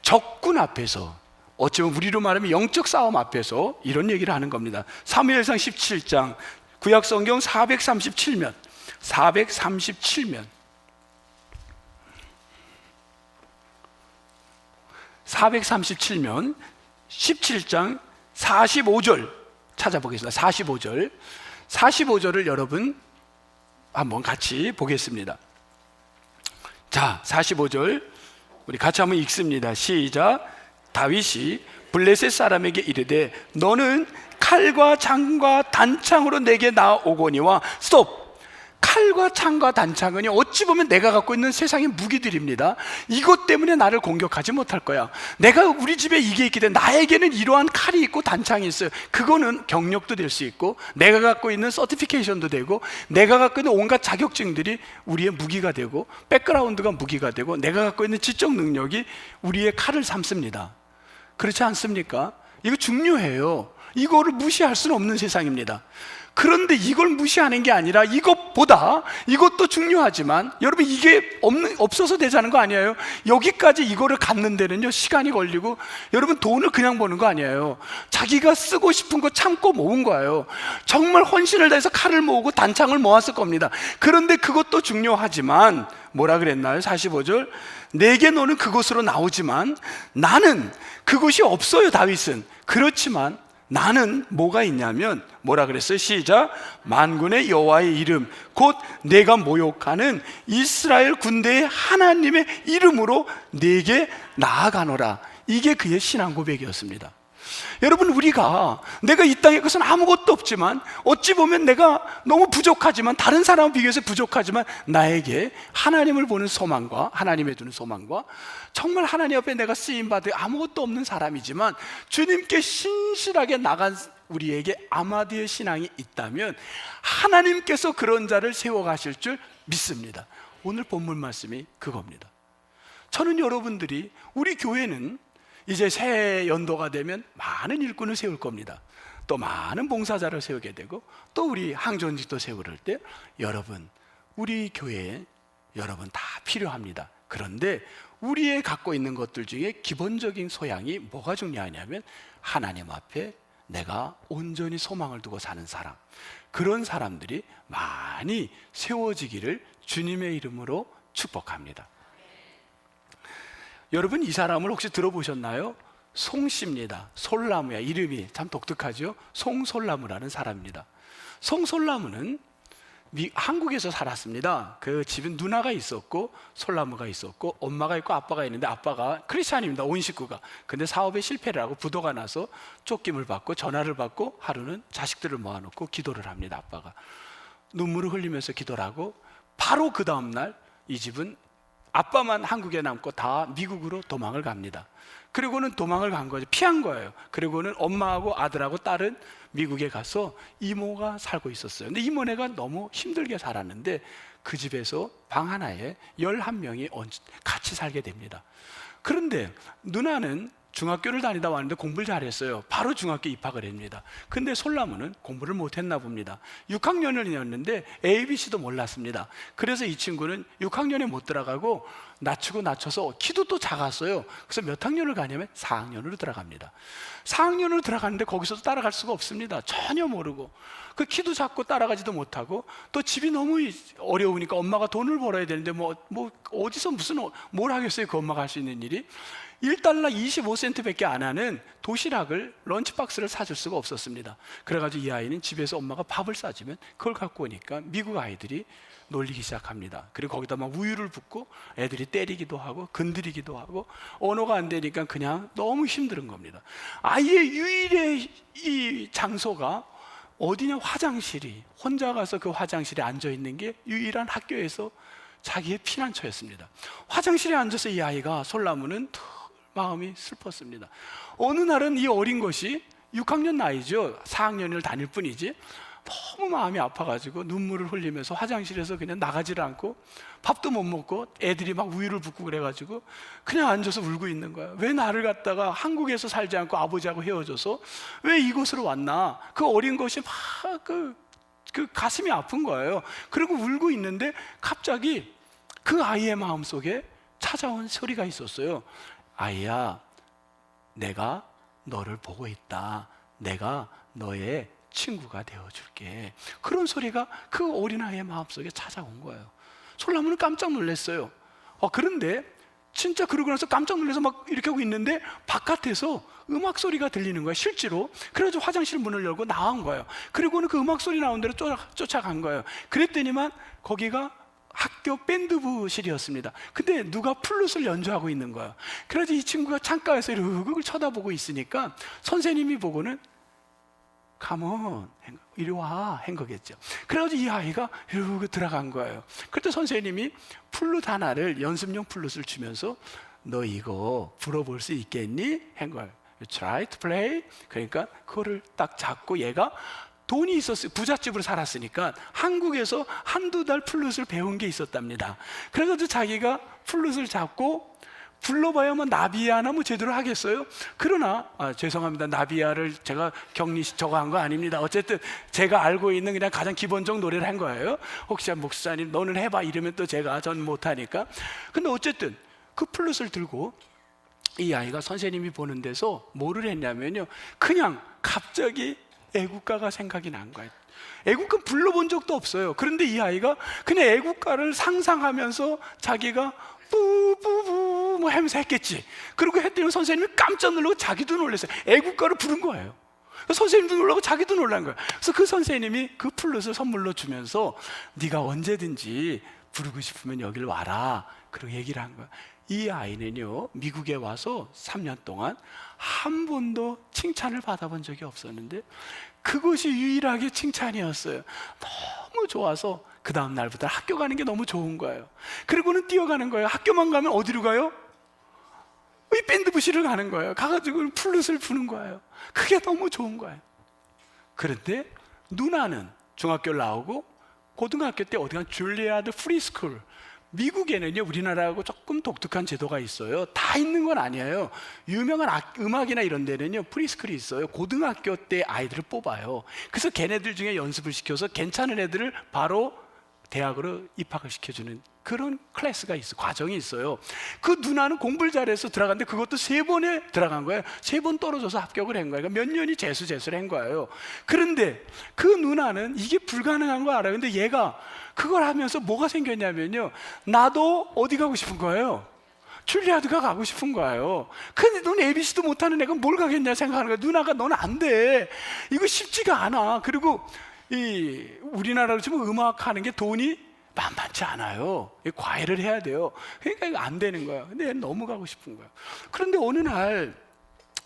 적군 앞에서, 어찌 보면 우리로 말하면 영적 싸움 앞에서 이런 얘기를 하는 겁니다. 사무엘상 17장 구약성경 437면 17장 45절 찾아보겠습니다. 45절을 여러분 한번 같이 보겠습니다. 자, 45절 우리 같이 한번 읽습니다. 시작. 다윗이 블레셋 사람에게 이르되 너는 칼과 창과 단창으로 내게 나오거니와. 스톱! 칼과 창과 단창은 어찌 보면 내가 갖고 있는 세상의 무기들입니다. 이것 때문에 나를 공격하지 못할 거야. 내가 우리 집에 이게 있기 때문에 나에게는 이러한 칼이 있고 단창이 있어요. 그거는 경력도 될 수 있고 내가 갖고 있는 서티피케이션도 되고 내가 갖고 있는 온갖 자격증들이 우리의 무기가 되고 백그라운드가 무기가 되고 내가 갖고 있는 지적 능력이 우리의 칼을 삼습니다. 그렇지 않습니까? 이거 중요해요. 이거를 무시할 수는 없는 세상입니다. 그런데 이걸 무시하는 게 아니라 이것도 중요하지만 여러분 이게 없어서 되자는 거 아니에요. 여기까지 이거를 갖는 데는요 시간이 걸리고 여러분 돈을 그냥 버는 거 아니에요. 자기가 쓰고 싶은 거 참고 모은 거예요. 정말 헌신을 다해서 칼을 모으고 단창을 모았을 겁니다. 그런데 그것도 중요하지만 뭐라 그랬나요? 45절 내게 너는 그곳으로 나오지만 나는 그곳이 없어요. 다윗은. 그렇지만 나는 뭐가 있냐면 뭐라 그랬어요? 시작. 만군의 여호와의 이름 곧 내가 모욕하는 이스라엘 군대의 하나님의 이름으로 내게 나아가노라. 이게 그의 신앙 고백이었습니다. 여러분 내가 이 땅에 것은 아무것도 없지만 어찌 보면 내가 너무 부족하지만 다른 사람과 비교해서 부족하지만 나에게 하나님을 보는 소망과 하나님에 두는 소망과 정말 하나님 앞에 내가 쓰임받을 아무것도 없는 사람이지만 주님께 신실하게 나간 우리에게 아마디의 신앙이 있다면 하나님께서 그런 자를 세워가실 줄 믿습니다. 오늘 본문 말씀이 그겁니다. 저는 여러분들이 우리 교회는 이제 새 연도가 되면 많은 일꾼을 세울 겁니다. 또 많은 봉사자를 세우게 되고 또 우리 항전직도 세우를 때 여러분 우리 교회에 여러분 다 필요합니다. 그런데 우리의 갖고 있는 것들 중에 기본적인 소양이 뭐가 중요하냐면 하나님 앞에 내가 온전히 소망을 두고 사는 사람, 그런 사람들이 많이 세워지기를 주님의 이름으로 축복합니다. 여러분, 이 사람을 혹시 들어보셨나요? 송씨입니다. 솔나무야. 이름이 참 독특하죠. 송솔나무라는 사람입니다. 송솔나무는 한국에서 살았습니다. 그 집에 누나가 있었고 솔나무가 있었고 엄마가 있고 아빠가 있는데, 아빠가 크리스찬입니다. 온 식구가. 근데 사업에 실패를 하고 부도가 나서 쫓김을 받고 전화를 받고 하루는 자식들을 모아놓고 기도를 합니다. 아빠가 눈물을 흘리면서 기도를 하고, 바로 그 다음날 이 집은 아빠만 한국에 남고 다 미국으로 도망을 갑니다. 그리고는 도망을 간 거죠. 피한 거예요. 그리고는 엄마하고 아들하고 딸은 미국에 가서 이모가 살고 있었어요. 근데 이모네가 너무 힘들게 살았는데 그 집에서 방 하나에 11명이 같이 살게 됩니다. 그런데 누나는 중학교를 다니다 왔는데 공부를 잘했어요. 바로 중학교 입학을 합니다. 근데 솔나무는 공부를 못했나 봅니다. 6학년이었는데 ABC도 몰랐습니다. 그래서 이 친구는 6학년에 못 들어가고 낮춰서 키도 또 작았어요. 그래서 몇 학년을 가냐면 4학년으로 들어갑니다. 4학년으로 들어갔는데 거기서도 따라갈 수가 없습니다. 전혀 모르고 그 키도 작고 따라가지도 못하고, 또 집이 너무 어려우니까 엄마가 돈을 벌어야 되는데 뭐 어디서 뭘 하겠어요. 그 엄마가 할 수 있는 일이 $1 25센트밖에 안 하는 도시락을, 런치박스를 사줄 수가 없었습니다. 그래가지고 이 아이는 집에서 엄마가 밥을 싸주면 그걸 갖고 오니까 미국 아이들이 놀리기 시작합니다. 그리고 거기다 막 우유를 붓고 애들이 때리기도 하고 건드리기도 하고, 언어가 안 되니까 그냥 너무 힘든 겁니다. 아이의 유일의 이 장소가 어디냐? 화장실이. 혼자 가서 그 화장실에 앉아 있는 게 유일한 학교에서 자기의 피난처였습니다. 화장실에 앉아서 이 아이가, 솔나무는 마음이 슬펐습니다. 어느 날은 이 어린 것이 6학년 나이죠. 4학년을 다닐 뿐이지 너무 마음이 아파가지고 눈물을 흘리면서 화장실에서 그냥 나가지를 않고 밥도 못 먹고 애들이 막 우유를 붓고 그래가지고 그냥 앉아서 울고 있는 거야. 왜 나를 갖다가 한국에서 살지 않고 아버지하고 헤어져서 왜 이곳으로 왔나? 그 어린 것이 막 그 가슴이 아픈 거예요. 그리고 울고 있는데 갑자기 그 아이의 마음속에 찾아온 소리가 있었어요. 아이야, 내가 너를 보고 있다. 내가 너의 친구가 되어줄게. 그런 소리가 그 어린아이의 마음속에 찾아온 거예요. 솔나무는 깜짝 놀랐어요. 그런데 진짜 그러고 나서 깜짝 놀라서 막 이렇게 하고 있는데 바깥에서 음악 소리가 들리는 거예요, 실제로. 그래서 화장실 문을 열고 나온 거예요. 그리고는 그 음악 소리 나온 대로 쫓아간 거예요. 그랬더니만 거기가 학교 밴드부실이었습니다. 근데 누가 플룻을 연주하고 있는 거예요. 그래서 이 친구가 창가에서 이렇게 쳐다보고 있으니까 선생님이 보고는 Come on, 이리 와, 한 거겠죠. 그래가지고 이 아이가 이러고 들어간 거예요. 그때 선생님이 플룻 하나를, 연습용 플룻을 주면서 너 이거 불어볼 수 있겠니? 한 거예요. You try to play. 그러니까 그거를 딱 잡고, 얘가 돈이 있었어요. 부잣집으로 살았으니까 한국에서 한두 달 플룻을 배운 게 있었답니다. 그래가지고 자기가 플룻을 잡고 불러봐야만 나비야나 뭐 제대로 하겠어요? 그러나 죄송합니다. 나비야를 제가 저거 한 거 아닙니다. 어쨌든 제가 알고 있는 그냥 가장 기본적 노래를 한 거예요. 혹시 목사님 너는 해봐 이러면 또 전 못하니까. 근데 어쨌든 그 플룻을 들고 이 아이가 선생님이 보는 데서 뭐를 했냐면요, 그냥 갑자기 애국가가 생각이 난 거예요. 애국가 불러본 적도 없어요. 그런데 이 아이가 그냥 애국가를 상상하면서 자기가 뿌뿌뿌 뭐 하면서 했겠지. 그리고 했더니 선생님이 깜짝 놀라고 자기도 놀랐어요. 애국가를 부른 거예요. 선생님도 놀라고 자기도 놀란 거예요. 그래서 그 선생님이 그 플룻을 선물로 주면서 네가 언제든지 부르고 싶으면 여길 와라, 그리고 얘기를 한 거예요. 이 아이는요, 미국에 와서 3년 동안 한 번도 칭찬을 받아본 적이 없었는데 그것이 유일하게 칭찬이었어요. 너무 좋아서 그 다음 날부터 학교 가는 게 너무 좋은 거예요. 그리고는 뛰어가는 거예요. 학교만 가면 어디로 가요? 이 밴드부실을 가는 거예요. 가가지고 플룻을 부는 거예요. 그게 너무 좋은 거예요. 그런데 누나는 중학교를 나오고 고등학교 때 어디 간 줄리아드 프리스쿨, 미국에는요 우리나라하고 조금 독특한 제도가 있어요. 다 있는 건 아니에요. 유명한 음악이나 이런 데는요 프리스쿨이 있어요. 고등학교 때 아이들을 뽑아요. 그래서 걔네들 중에 연습을 시켜서 괜찮은 애들을 바로 대학으로 입학을 시켜주는 그런 클래스가 있어, 과정이 있어요. 그 누나는 공부를 잘해서 들어갔는데 그것도 3번에 들어간 거예요. 3번 떨어져서 합격을 한 거예요. 그러니까 몇 년이 재수를 한 거예요. 그런데 그 누나는 이게 불가능한 거 알아요. 근데 얘가 그걸 하면서 뭐가 생겼냐면요, 나도 어디 가고 싶은 거예요? 줄리아드가 가고 싶은 거예요. 근데 넌 ABC도 못하는 애가 뭘 가겠냐 생각하는 거야. 누나가 너는 안 돼, 이거 쉽지가 않아. 그리고 이 우리나라로 치면 음악하는 게 돈이 만만치 않아요. 과외를 해야 돼요. 그러니까 이거 안 되는 거야. 근데 얘는 너무 가고 싶은 거야. 그런데 어느 날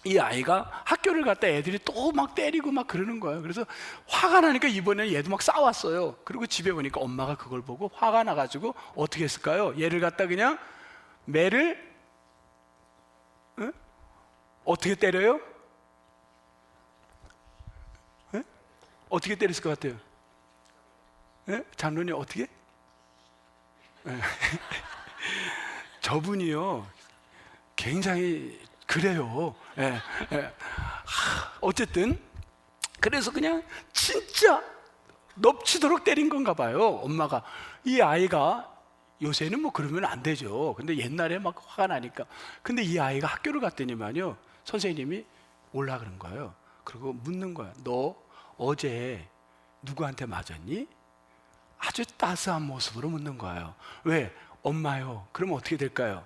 이 아이가 학교를 갔다 애들이 또 막 때리고 막 그러는 거예요. 그래서 화가 나니까 이번에 얘도 막 싸웠어요. 그리고 집에 오니까 엄마가 그걸 보고 화가 나가지고 어떻게 했을까요? 얘를 갖다 그냥 매를 어떻게 때려요? 어떻게 때렸을 것 같아요? 장로님 어떻게? 저분이요 굉장히 그래요. 어쨌든 그래서 그냥 진짜 넙치도록 때린 건가 봐요. 엄마가. 이 아이가 요새는 뭐 그러면 안 되죠. 근데 옛날에 막 화가 나니까. 근데 이 아이가 학교를 갔더니만요, 선생님이 올라 그런 거예요. 그리고 묻는 거야. 너 어제 누구한테 맞았니? 아주 따스한 모습으로 묻는 거예요. 왜? 엄마요. 그럼 어떻게 될까요?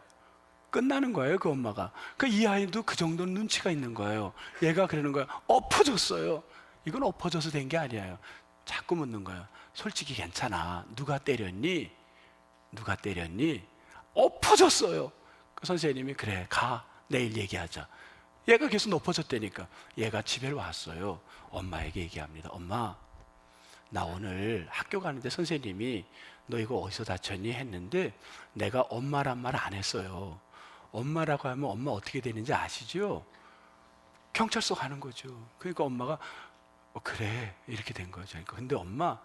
끝나는 거예요, 그 엄마가. 이 아이도 그 정도 눈치가 있는 거예요. 얘가 그러는 거야. 엎어졌어요. 이건 엎어져서 된 게 아니에요. 자꾸 묻는 거예요. 솔직히 괜찮아. 누가 때렸니? 누가 때렸니? 엎어졌어요. 그 선생님이 그래, 가. 내일 얘기하자. 얘가 계속 엎어졌다니까. 얘가 집에 왔어요. 엄마에게 얘기합니다. 엄마, 나 오늘 학교 가는데 선생님이 너 이거 어디서 다쳤니? 했는데 내가 엄마란 말 안 했어요. 엄마라고 하면 엄마 어떻게 되는지 아시죠? 경찰서 가는 거죠. 그러니까 엄마가 그래, 이렇게 된 거죠. 그러니까 근데 엄마,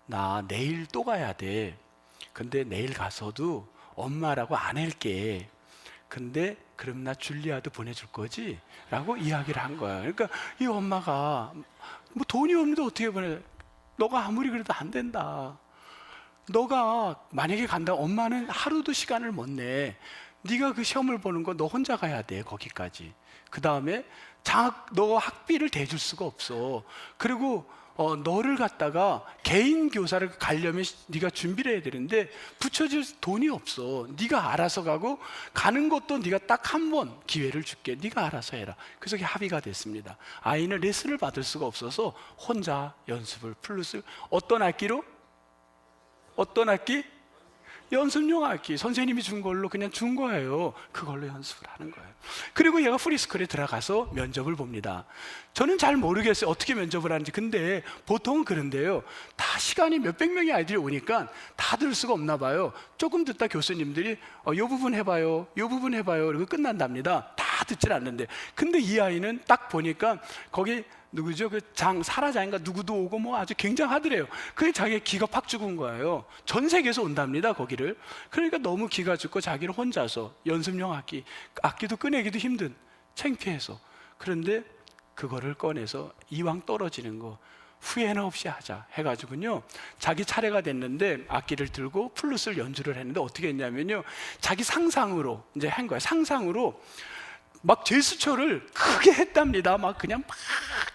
나 내일 또 가야 돼. 근데 내일 가서도 엄마라고 안 할게. 근데 그럼 나 줄리아드 보내줄 거지? 라고 이야기를 한 거야. 그러니까 이 엄마가 뭐 돈이 없는데 어떻게 보내? 너가 아무리 그래도 안 된다. 너가 만약에 간다, 엄마는 하루도 시간을 못 내. 네가 그 시험을 보는 거 너 혼자 가야 돼, 거기까지. 그 다음에 너 학비를 대줄 수가 없어. 그리고 너를 갖다가 개인 교사를 가려면 네가 준비를 해야 되는데 붙여줄 돈이 없어. 네가 알아서 가고, 가는 것도 네가 딱 한 번 기회를 줄게. 네가 알아서 해라. 그래서 합의가 됐습니다. 아이는 레슨을 받을 수가 없어서 혼자 연습을, 플러스 어떤 악기로? 어떤 악기? 연습용 악기. 선생님이 준 걸로 그냥 준 거예요. 그걸로 연습을 하는 거예요. 그리고 얘가 프리스쿨에 들어가서 면접을 봅니다. 저는 잘 모르겠어요, 어떻게 면접을 하는지. 근데 보통은 그런데요, 다 시간이 몇백 명의 아이들이 오니까 다 들을 수가 없나 봐요. 조금 듣다 교수님들이 요 부분 해봐요, 요 부분 해봐요, 그리고 끝난답니다. 다 듣질 않는데. 근데 이 아이는 딱 보니까 거기 누구죠? 그 사라장인가 누구도 오고 뭐 아주 굉장하더래요. 그게 자기 기가 팍 죽은 거예요. 전 세계에서 온답니다, 거기를. 그러니까 너무 기가 죽고 자기는 혼자서 연습용 악기도 꺼내기도 힘든, 창피해서. 그런데 그거를 꺼내서 이왕 떨어지는 거 후회는 없이 하자 해가지고요, 자기 차례가 됐는데 악기를 들고 플룻을 연주를 했는데 어떻게 했냐면요, 자기 상상으로 이제 한 거야. 상상으로 막 제스처를 크게 했답니다. 막 그냥 막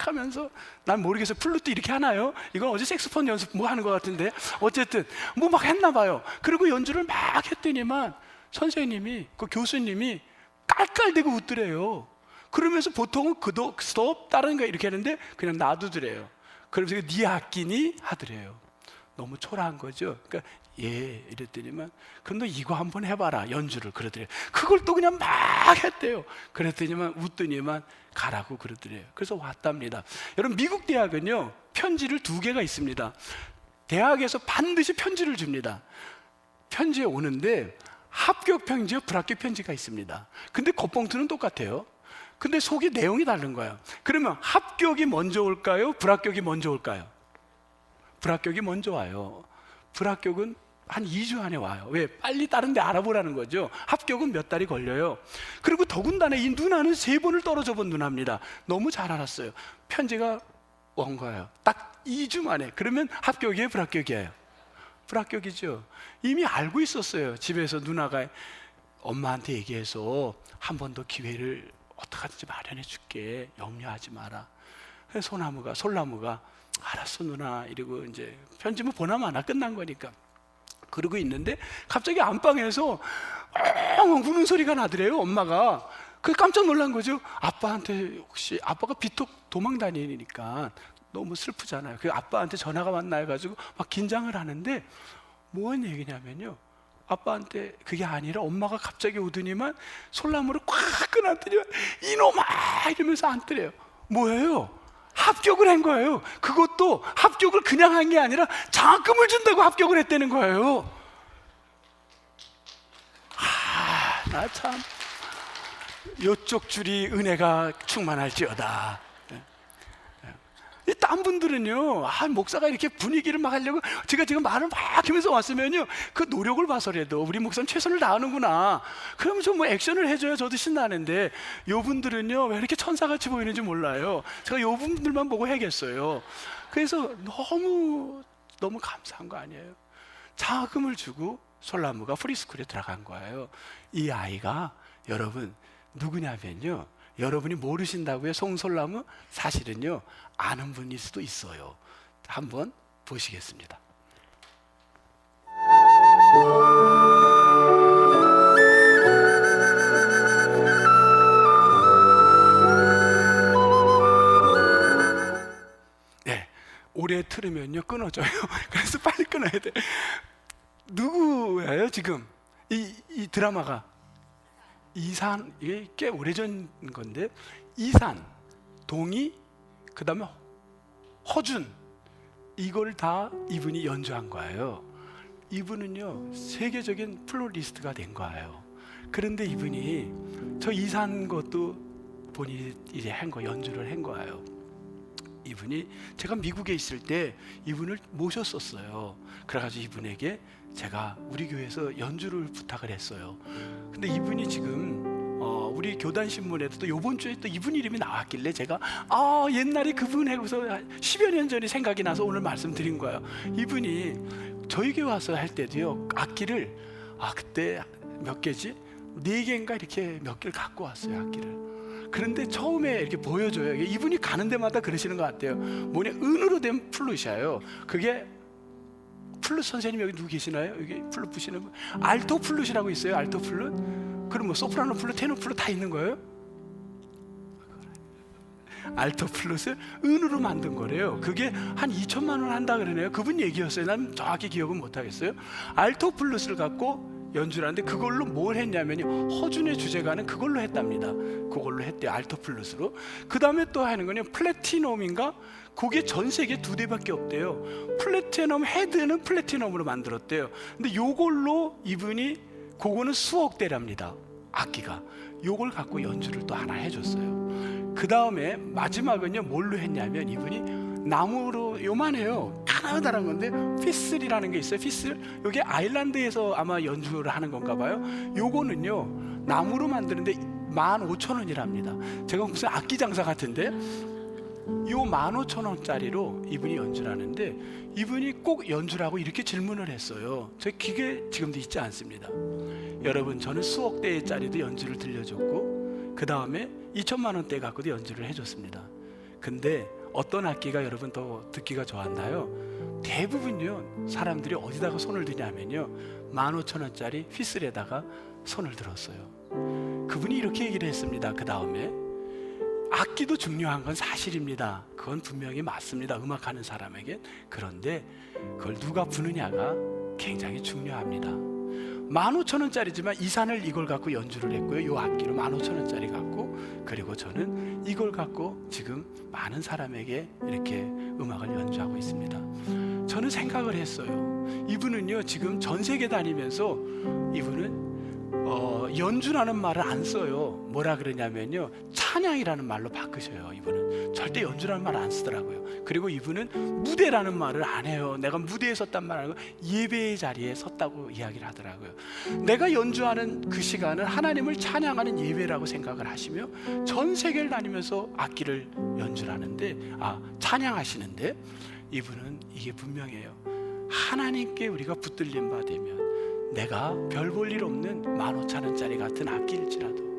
하면서, 난 모르겠어요, 플룻도 이렇게 하나요? 이건 어제 색소폰 연습 뭐 하는 것 같은데, 어쨌든 뭐 막 했나 봐요. 그리고 연주를 막 했더니만 선생님이, 그 교수님이 깔깔대고 웃더래요. 그러면서 보통은 스톱 다른 거 이렇게 하는데 그냥 놔두더래요. 그러면서 이거 네 악기니? 하더래요. 너무 초라한 거죠. 그러니까 예 이랬더니만, 그럼 너 이거 한번 해봐라, 연주를. 그러더래요. 그걸 또 그냥 막 했대요. 그랬더니만 웃더니만 가라고 그러더래요. 그래서 왔답니다. 여러분, 미국 대학은요 편지를 2개가 있습니다. 대학에서 반드시 편지를 줍니다. 편지에 오는데 합격 편지와 불합격 편지가 있습니다. 근데 겉봉투는 똑같아요. 근데 속에 내용이 다른 거예요. 그러면 합격이 먼저 올까요? 불합격이 먼저 올까요? 불합격이 먼저 와요. 불합격은 한 2주 안에 와요. 왜? 빨리 다른 데 알아보라는 거죠. 합격은 몇 달이 걸려요. 그리고 더군다나 이 누나는 3번을 떨어져 본 누나입니다. 너무 잘 알았어요. 편지가 온 거예요. 딱 2주 만에. 그러면 합격이에요? 불합격이에요? 불합격이죠. 이미 알고 있었어요. 집에서 누나가 엄마한테 얘기해서 한 번 더 기회를 어떡하든지 마련해 줄게, 염려하지 마라. 솔나무가 알았어 누나 이러고 이제 편지면 보나마나 끝난 거니까 그러고 있는데 갑자기 안방에서 엉엉 우는 소리가 나더래요. 엄마가. 그 깜짝 놀란 거죠. 아빠한테 혹시 아빠가 비톡 도망 다니니까 너무 슬프잖아요. 그 아빠한테 전화가 왔나 해가지고 막 긴장을 하는데 뭔 얘기냐면요, 아빠한테 그게 아니라 엄마가 갑자기 오더니만 솔나무를 꽉 끊었더니 이놈아 이러면서 안더래요. 뭐예요? 합격을 한 거예요. 그것도 합격을 그냥 한 게 아니라 장학금을 준다고 합격을 했다는 거예요. 나 참 요쪽 줄이 은혜가 충만할지어다. 딴 분들은요, 목사가 이렇게 분위기를 막 하려고 제가 지금 말을 막 하면서 왔으면요, 그 노력을 봐서라도 우리 목사는 최선을 다하는구나, 그러면 좀 뭐 액션을 해줘야 저도 신나는데, 요 분들은요 왜 이렇게 천사같이 보이는지 몰라요. 제가 요 분들만 보고 해야겠어요. 그래서 너무 감사한 거 아니에요? 장학금을 주고 솔나무가 프리스쿨에 들어간 거예요. 이 아이가 여러분 누구냐면요, 여러분이 모르신다고요? 송솔나무 사실은요 아는 분일 수도 있어요. 한번 보시겠습니다. 네, 오래 틀으면요 끊어져요. 그래서 빨리 끊어야 돼. 누구예요 지금? 이 드라마가 이산, 이게 꽤 오래전 건데, 이산, 동희, 그 다음에 허준, 이걸 다 이분이 연주한 거예요. 이분은요 세계적인 플로리스트가 된 거예요. 그런데 이분이 저 이산 것도 본인이 이제 연주를 한 거예요. 이분이 제가 미국에 있을 때 이분을 모셨었어요. 그래가지고 이분에게 제가 우리 교회에서 연주를 부탁을 했어요. 근데 이분이 지금 우리 교단 신문에도 또 이번 주에 또 이분 이름이 나왔길래 제가 옛날에 그분 하고서 10여 년 전이 생각이 나서 오늘 말씀드린 거예요. 이분이 저희 교회 와서 할 때도요 악기를 그때 몇 개지? 4개인가 이렇게 몇 개를 갖고 왔어요, 악기를. 그런데 처음에 이렇게 보여줘요. 이분이 가는 데마다 그러시는 것 같아요. 뭐냐, 은으로 된 플룻이에요. 그게 플룻 선생님 여기 누구 계시나요? 여기 플룻 부시는 분? 알토 플룻이라고 있어요. 알토 플룻. 그럼 뭐 소프라노 플룻, 테너 플룻 다 있는 거예요? 알토 플룻을 은으로 만든 거래요. 그게 한 2천만 원 한다 그러네요. 그분 얘기였어요. 난 정확히 기억은 못 하겠어요. 알토 플룻을 갖고 연주를 하는데 그걸로 뭘 했냐면요, 허준의 주제가는 그걸로 했답니다. 그걸로 했대요, 알토 플룻으로. 그 다음에 또 하는 거는 플래티넘인가? 그게 전 세계에 2대밖에 없대요. 플래티넘 헤드는 플래티넘으로 만들었대요. 근데 요걸로 이분이, 그거는 수억 대랍니다, 악기가. 요걸 갖고 연주를 또 하나 해줬어요. 그 다음에 마지막은요 뭘로 했냐면, 이분이 나무로 요만해요. 가나다란 건데 피슬이라는 게 있어요. 피슬. 요게 아일랜드에서 아마 연주를 하는 건가 봐요. 요거는요 나무로 만드는데 15,000원이랍니다. 제가 무슨 악기 장사 같은데, 요 15,000원짜리로 이분이 연주를 하는데, 이분이 꼭 연주를 하고 이렇게 질문을 했어요. 제 기계 지금도 있지 않습니다. 여러분, 저는 수억 대짜리도 연주를 들려줬고 그 다음에 2천만 원대 갖고도 연주를 해줬습니다. 근데 어떤 악기가 여러분 더 듣기가 좋았나요? 대부분요 사람들이 어디다가 손을 드냐면요 15,000원짜리 휘슬에다가 손을 들었어요. 그분이 이렇게 얘기를 했습니다. 그 다음에 악기도 중요한 건 사실입니다. 그건 분명히 맞습니다, 음악하는 사람에게. 그런데 그걸 누가 부느냐가 굉장히 중요합니다. 15,000원짜리지만 이산을 이걸 갖고 연주를 했고요, 이 악기로 15,000원짜리 갖고, 그리고 저는 이걸 갖고 지금 많은 사람에게 이렇게 음악을 연주하고 있습니다. 저는 생각을 했어요. 이분은요 지금 전 세계 다니면서 이분은 연주라는 말을 안 써요. 뭐라 그러냐면요 찬양이라는 말로 바꾸셔요. 이분은 절대 연주라는 말을 안 쓰더라고요. 그리고 이분은 무대라는 말을 안 해요. 내가 무대에 섰단 말 아니고 예배의 자리에 섰다고 이야기를 하더라고요. 내가 연주하는 그 시간은 하나님을 찬양하는 예배라고 생각을 하시며 전 세계를 다니면서 악기를 연주를 하는데, 찬양하시는데, 이분은 이게 분명해요. 하나님께 우리가 붙들린 바 되면 내가 별 볼 일 없는 15,000원짜리 같은 악기일지라도,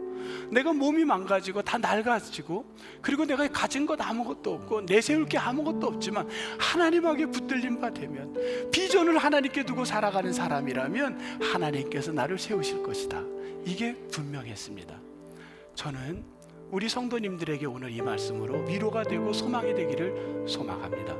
내가 몸이 망가지고 다 낡아지고, 그리고 내가 가진 것 아무것도 없고 내세울 게 아무것도 없지만 하나님에게 붙들린 바 되면, 비전을 하나님께 두고 살아가는 사람이라면 하나님께서 나를 세우실 것이다. 이게 분명했습니다. 저는 우리 성도님들에게 오늘 이 말씀으로 위로가 되고 소망이 되기를 소망합니다.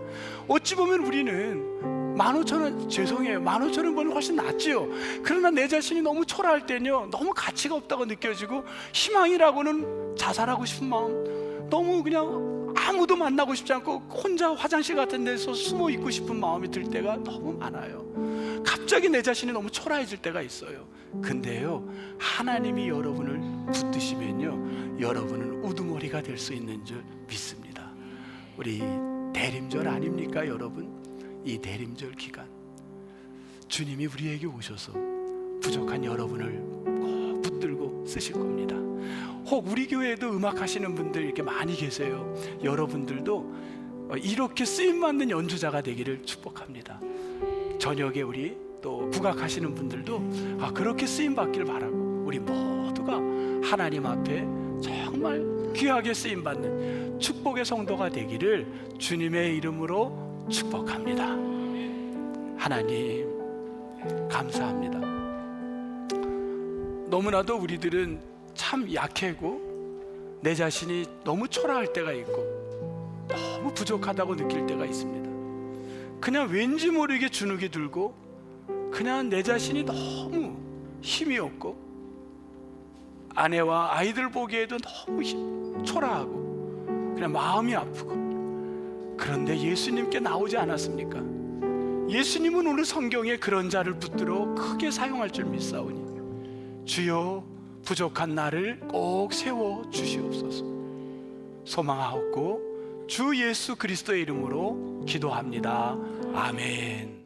어찌 보면 우리는 15,000원, 죄송해요, 15,000원 버는 훨씬 낫지요. 그러나 내 자신이 너무 초라할 때는요, 너무 가치가 없다고 느껴지고, 희망이라고는 자살하고 싶은 마음, 너무 그냥 아무도 만나고 싶지 않고 혼자 화장실 같은 데서 숨어 있고 싶은 마음이 들 때가 너무 많아요. 갑자기 내 자신이 너무 초라해질 때가 있어요. 근데요, 하나님이 여러분을 붙드시면요, 여러분은 우두머리가 될 수 있는 줄 믿습니다. 우리 대림절 아닙니까 여러분? 이 대림절 기간, 주님이 우리에게 오셔서 부족한 여러분을 꼭 붙들고 쓰실 겁니다. 혹 우리 교회에도 음악 하시는 분들 이렇게 많이 계세요. 여러분들도 이렇게 쓰임받는 연주자가 되기를 축복합니다. 저녁에 우리 또 국악하시는 분들도 그렇게 쓰임받기를 바라고, 우리 모두가 하나님 앞에 정말 귀하게 쓰임받는 축복의 성도가 되기를 주님의 이름으로 축복합니다. 하나님 감사합니다. 너무나도 우리들은 참 약해고 내 자신이 너무 초라할 때가 있고 너무 부족하다고 느낄 때가 있습니다. 그냥 왠지 모르게 주눅이 들고 그냥 내 자신이 너무 힘이 없고 아내와 아이들 보기에도 너무 초라하고 그냥 마음이 아프고, 그런데 예수님께 나오지 않았습니까? 예수님은 오늘 성경에 그런 자를 붙들어 크게 사용할 줄 믿사오니 주여 부족한 나를 꼭 세워 주시옵소서. 소망하옵고 주 예수 그리스도의 이름으로 기도합니다. 아멘.